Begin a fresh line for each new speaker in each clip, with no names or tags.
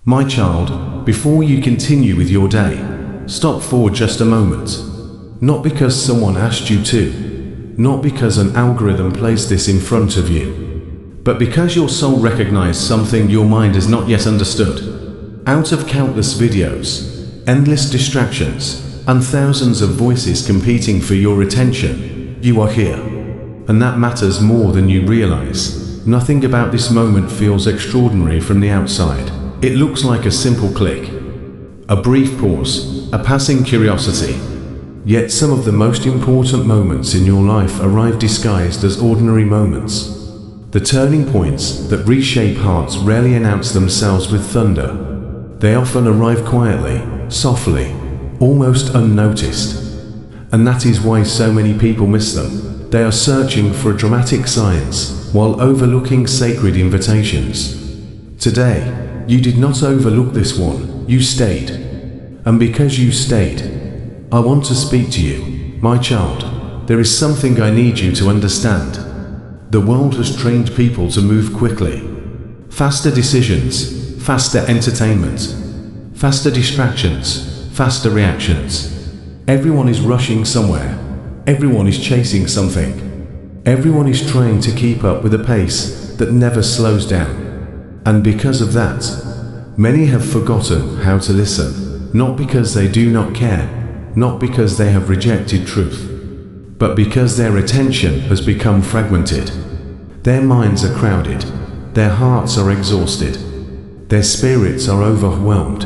My child, before you continue with your day, stop for just a moment. Not because someone asked you to, not because an algorithm placed this in front of you, but because your soul recognized something your mind has not yet understood. Out of countless videos, endless distractions, and thousands of voices competing for your attention, you are here. And that matters more than you realize. Nothing about this moment feels extraordinary from the outside. It looks like a simple click, a brief pause, a passing curiosity. Yet some of the most important moments in your life arrive disguised as ordinary moments. The turning points that reshape hearts rarely announce themselves with thunder. They often arrive quietly, softly, almost unnoticed. And that is why so many people miss them. They are searching for dramatic signs while overlooking sacred invitations. Today, you did not overlook this one, you stayed. And because you stayed, I want to speak to you, my child. There is something I need you to understand. The world has trained people to move quickly. Faster decisions, faster entertainment, faster distractions, faster reactions. Everyone is rushing somewhere. Everyone is chasing something. Everyone is trying to keep up with a pace that never slows down. And because of that, many have forgotten how to listen, not because they do not care, not because they have rejected truth, but because their attention has become fragmented. Their minds are crowded, their hearts are exhausted, their spirits are overwhelmed.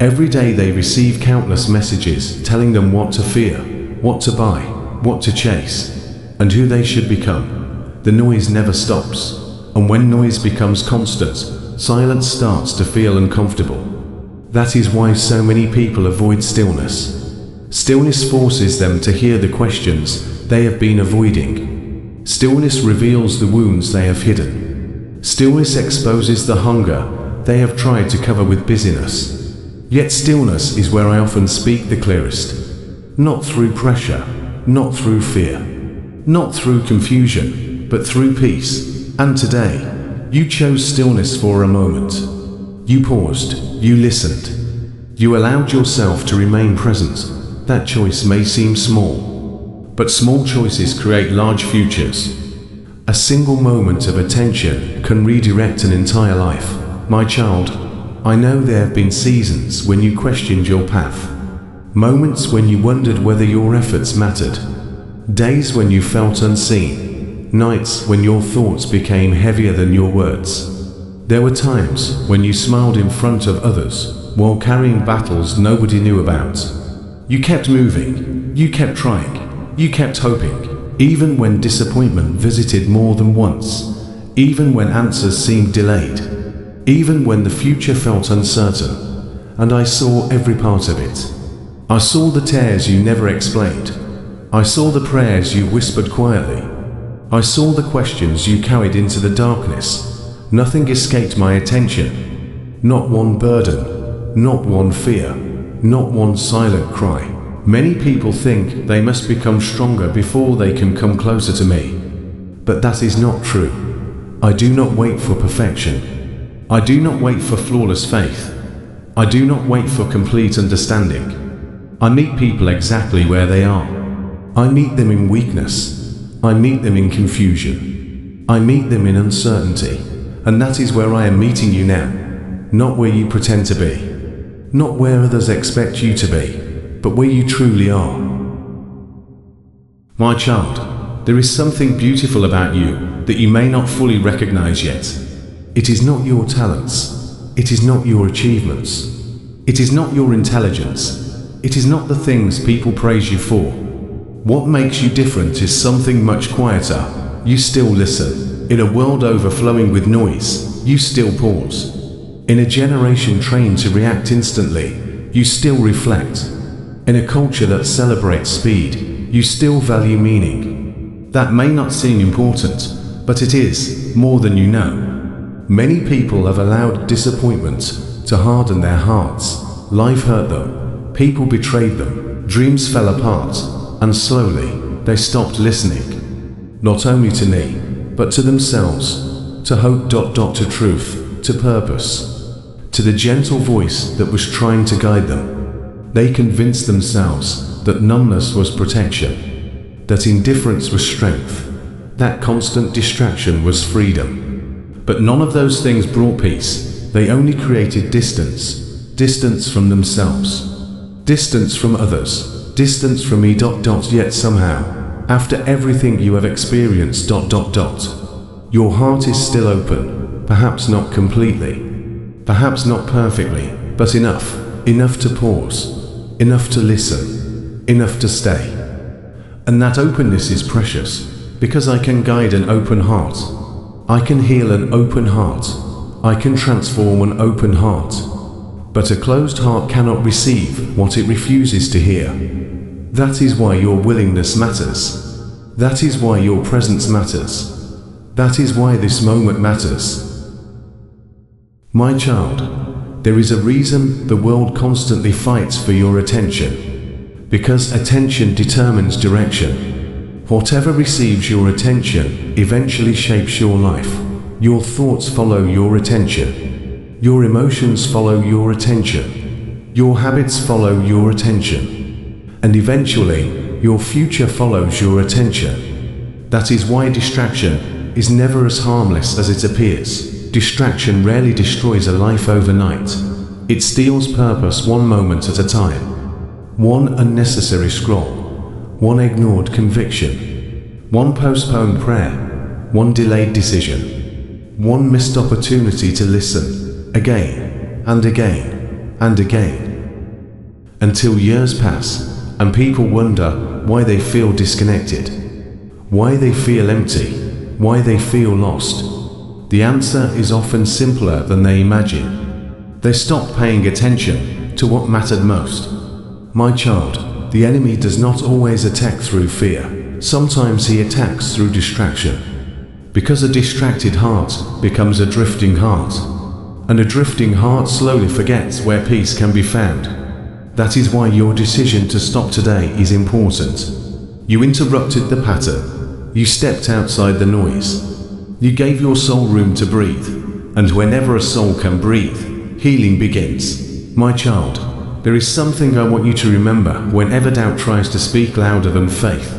Every day they receive countless messages telling them what to fear, what to buy, what to chase, and who they should become. The noise never stops. And when noise becomes constant, silence starts to feel uncomfortable. That is why so many people avoid stillness. Stillness forces them to hear the questions they have been avoiding. Stillness reveals the wounds they have hidden. Stillness exposes the hunger they have tried to cover with busyness. Yet stillness is where I often speak the clearest. Not through pressure, not through fear, not through confusion, but through peace. And today, you chose stillness for a moment. You paused, you listened. You allowed yourself to remain present. That choice may seem small, but small choices create large futures. A single moment of attention can redirect an entire life. My child, I know there have been seasons when you questioned your path. Moments when you wondered whether your efforts mattered. Days when you felt unseen. Nights when your thoughts became heavier than your words. There were times when you smiled in front of others while carrying battles nobody knew about. You kept moving, you kept trying, you kept hoping, even when disappointment visited more than once, even when answers seemed delayed, even when the future felt uncertain. And I saw every part of it. I saw the tears you never explained. I saw the prayers you whispered quietly. I saw the questions you carried into the darkness. Nothing escaped my attention. Not one burden, not one fear, not one silent cry. Many people think they must become stronger before they can come closer to me. But that is not true. I do not wait for perfection. I do not wait for flawless faith. I do not wait for complete understanding. I meet people exactly where they are. I meet them in weakness. I meet them in confusion. I meet them in uncertainty. And that is where I am meeting you now. Not where you pretend to be. Not where others expect you to be, but where you truly are. My child, there is something beautiful about you that you may not fully recognize yet. It is not your talents. It is not your achievements. It is not your intelligence. It is not the things people praise you for. What makes you different is something much quieter. You still listen. In a world overflowing with noise, you still pause. In a generation trained to react instantly, you still reflect. In a culture that celebrates speed, you still value meaning. That may not seem important, but it is, more than you know. Many people have allowed disappointment to harden their hearts. Life hurt them. People betrayed them. Dreams fell apart. And slowly, they stopped listening, not only to me, but to themselves, to hope, to truth, to purpose. to the gentle voice that was trying to guide them. They convinced themselves that numbness was protection, that indifference was strength, that constant distraction was freedom. But none of those things brought peace. They only created distance, distance from themselves, distance from others, distance from me. Yet somehow, after everything you have experienced, your heart is still open, perhaps not completely, perhaps not perfectly, but enough to pause, enough to listen, enough to stay. And that openness is precious, because I can guide an open heart. I can heal an open heart. I can transform an open heart. But a closed heart cannot receive what it refuses to hear. That is why your willingness matters. That is why your presence matters. That is why this moment matters. My child, there is a reason the world constantly fights for your attention. Because attention determines direction. Whatever receives your attention eventually shapes your life. Your thoughts follow your attention. Your emotions follow your attention. Your habits follow your attention. And eventually, your future follows your attention. That is why distraction is never as harmless as it appears. Distraction rarely destroys a life overnight. It steals purpose one moment at a time. One unnecessary scroll, one ignored conviction, one postponed prayer, one delayed decision, one missed opportunity to listen, again, and again, and again. Until years pass, and people wonder why they feel disconnected, why they feel empty, why they feel lost. The answer is often simpler than they imagine. They stop paying attention to what mattered most. My child, the enemy does not always attack through fear. Sometimes he attacks through distraction. Because a distracted heart becomes a drifting heart, and a drifting heart slowly forgets where peace can be found. That is why your decision to stop today is important. You interrupted the pattern. You stepped outside the noise. You gave your soul room to breathe. And whenever a soul can breathe, healing begins. My child, there is something I want you to remember whenever doubt tries to speak louder than faith.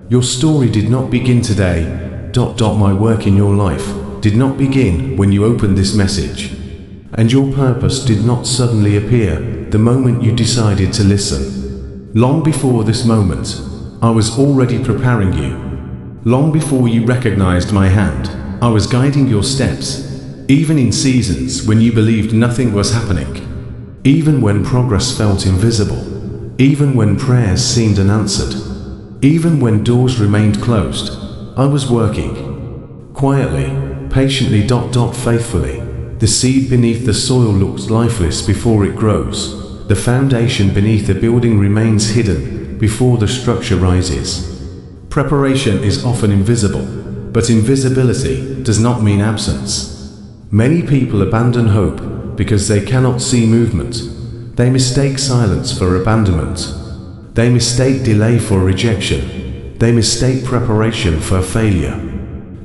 Your story did not begin today. My work in your life did not begin when you opened this message. And your purpose did not suddenly appear the moment you decided to listen. Long before this moment, I was already preparing you. Long before you recognized my hand, I was guiding your steps, even in seasons when you believed nothing was happening. Even when progress felt invisible, even when prayers seemed unanswered, even when doors remained closed, I was working. Quietly, patiently, faithfully. The seed beneath the soil looks lifeless before it grows. The foundation beneath the building remains hidden before the structure rises. Preparation is often invisible, but invisibility does not mean absence. Many people abandon hope because they cannot see movement. They mistake silence for abandonment. They mistake delay for rejection. They mistake preparation for failure.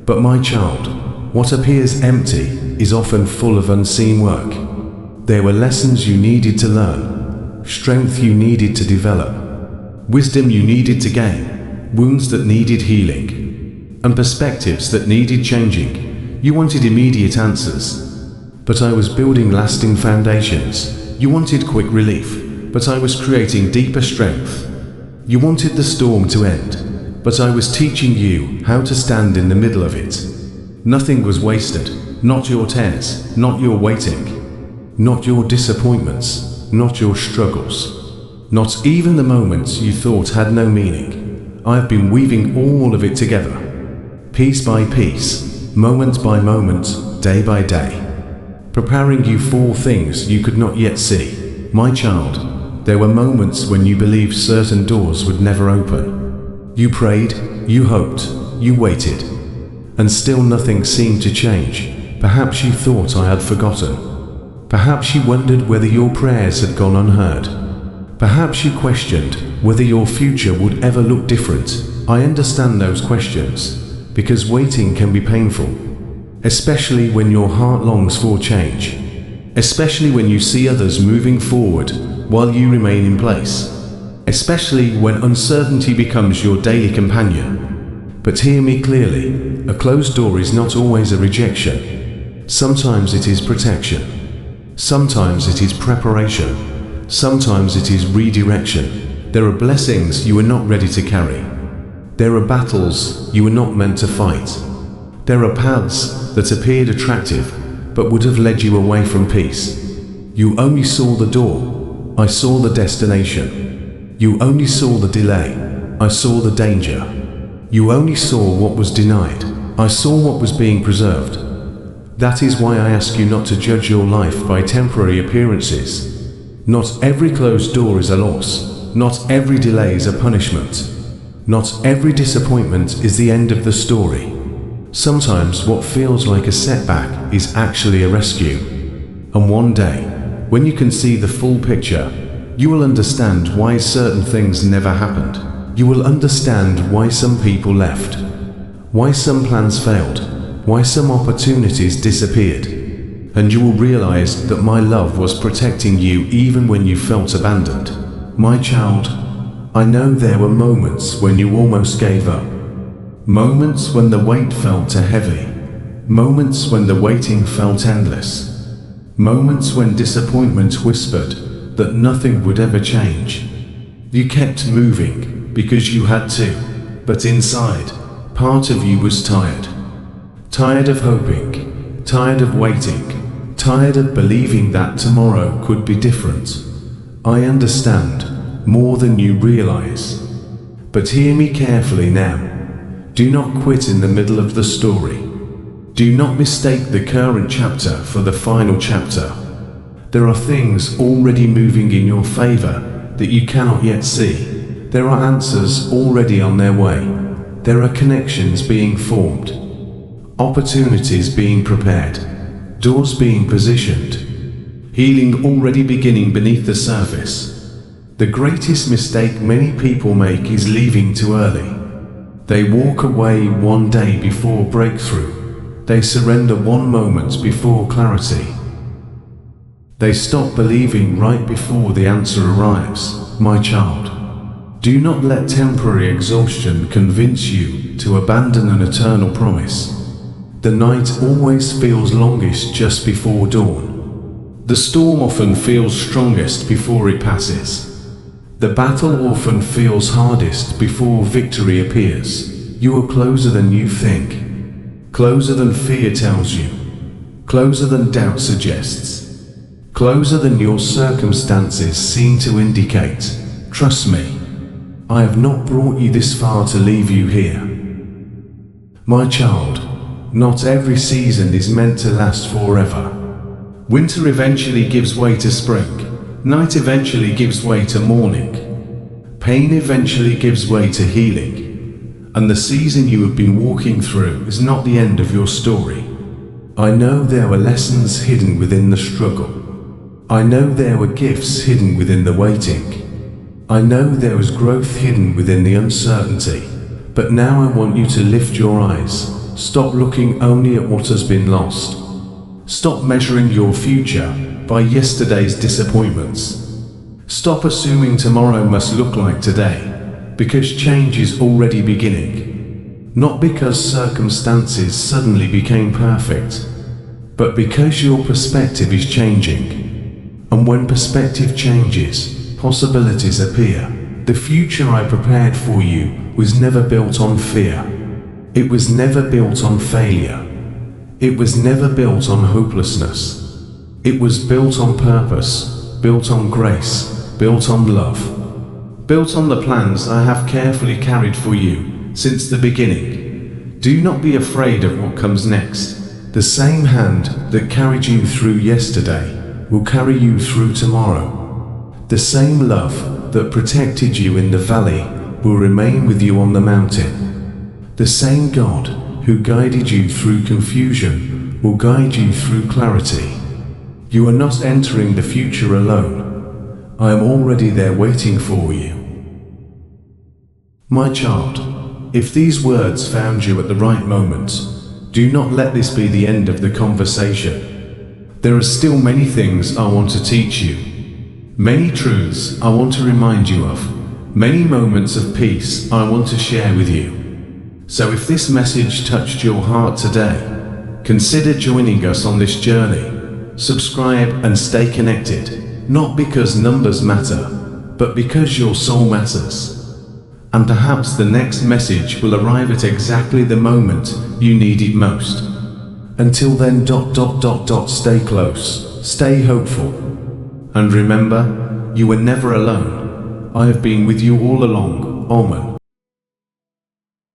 But my child, what appears empty is often full of unseen work. There were lessons you needed to learn, strength you needed to develop, wisdom you needed to gain, wounds that needed healing, and perspectives that needed changing. You wanted immediate answers, but I was building lasting foundations. You wanted quick relief, but I was creating deeper strength. You wanted the storm to end, but I was teaching you how to stand in the middle of it. Nothing was wasted, not your tears, not your waiting, not your disappointments, not your struggles, not even the moments you thought had no meaning. I have been weaving all of it together, piece by piece, moment by moment, day by day, preparing you for things you could not yet see. My child, there were moments when you believed certain doors would never open. You prayed, you hoped, you waited, and still nothing seemed to change. Perhaps you thought I had forgotten. Perhaps you wondered whether your prayers had gone unheard. Perhaps you questioned whether your future would ever look different. I understand those questions, because waiting can be painful, especially when your heart longs for change. especially when you see others moving forward while you remain in place, especially when uncertainty becomes your daily companion. But hear me clearly, a closed door is not always a rejection. Sometimes it is protection. Sometimes it is preparation. Sometimes it is redirection. There are blessings you are not ready to carry. There are battles you were not meant to fight. There are paths that appeared attractive but would have led you away from peace. You only saw the door, I saw the destination. You only saw the delay, I saw the danger. You only saw what was denied, I saw what was being preserved. That is why I ask you not to judge your life by temporary appearances. Not every closed door is a loss. Not every delay is a punishment. Not every disappointment is the end of the story. Sometimes what feels like a setback is actually a rescue. And one day, when you can see the full picture, you will understand why certain things never happened. You will understand why some people left, why some plans failed, why some opportunities disappeared. And you will realize that my love was protecting you even when you felt abandoned. My child, I know there were moments when you almost gave up. Moments when the weight felt too heavy. Moments when the waiting felt endless. Moments when disappointment whispered that nothing would ever change. You kept moving because you had to, but inside, part of you was tired. Tired of hoping, tired of waiting, tired of believing that tomorrow could be different. I understand more than you realize. But hear me carefully now. Do not quit in the middle of the story. Do not mistake the current chapter for the final chapter. There are things already moving in your favor that you cannot yet see. There are answers already on their way. There are connections being formed. Opportunities being prepared. Doors being positioned. Healing already beginning beneath the surface. The greatest mistake many people make is leaving too early. They walk away one day before breakthrough. They surrender one moment before clarity. They stop believing right before the answer arrives. My child, do not let temporary exhaustion convince you to abandon an eternal promise. The night always feels longest just before dawn. The storm often feels strongest before it passes. The battle often feels hardest before victory appears. You are closer than you think. Closer than fear tells you. Closer than doubt suggests. Closer than your circumstances seem to indicate. Trust me, I have not brought you this far to leave you here. My child, not every season is meant to last forever. Winter eventually gives way to spring. Night eventually gives way to morning. Pain eventually gives way to healing. And the season you have been walking through is not the end of your story. I know there were lessons hidden within the struggle. I know there were gifts hidden within the waiting. I know there was growth hidden within the uncertainty. But now I want you to lift your eyes. Stop looking only at what has been lost. Stop measuring your future by yesterday's disappointments. Stop assuming tomorrow must look like today, because change is already beginning. Not because circumstances suddenly became perfect, but because your perspective is changing. And when perspective changes, possibilities appear. The future I prepared for you was never built on fear. It was never built on failure. It was never built on hopelessness. It was built on purpose, built on grace, built on love, built on the plans I have carefully carried for you since the beginning. Do not be afraid of what comes next. The same hand that carried you through yesterday will carry you through tomorrow. The same love that protected you in the valley will remain with you on the mountain. The same God who guided you through confusion will guide you through clarity. You are not entering the future alone. I am already there waiting for you. My child, if these words found you at the right moment, do not let this be the end of the conversation. There are still many things I want to teach you. Many truths I want to remind you of. Many moments of peace I want to share with you. So if this message touched your heart today, consider joining us on this journey. Subscribe and stay connected, not because numbers matter, but because your soul matters. And perhaps the next message will arrive at exactly the moment you need it most. Until then, stay close, stay hopeful. And remember, you were never alone. I have been with you all along. Omen.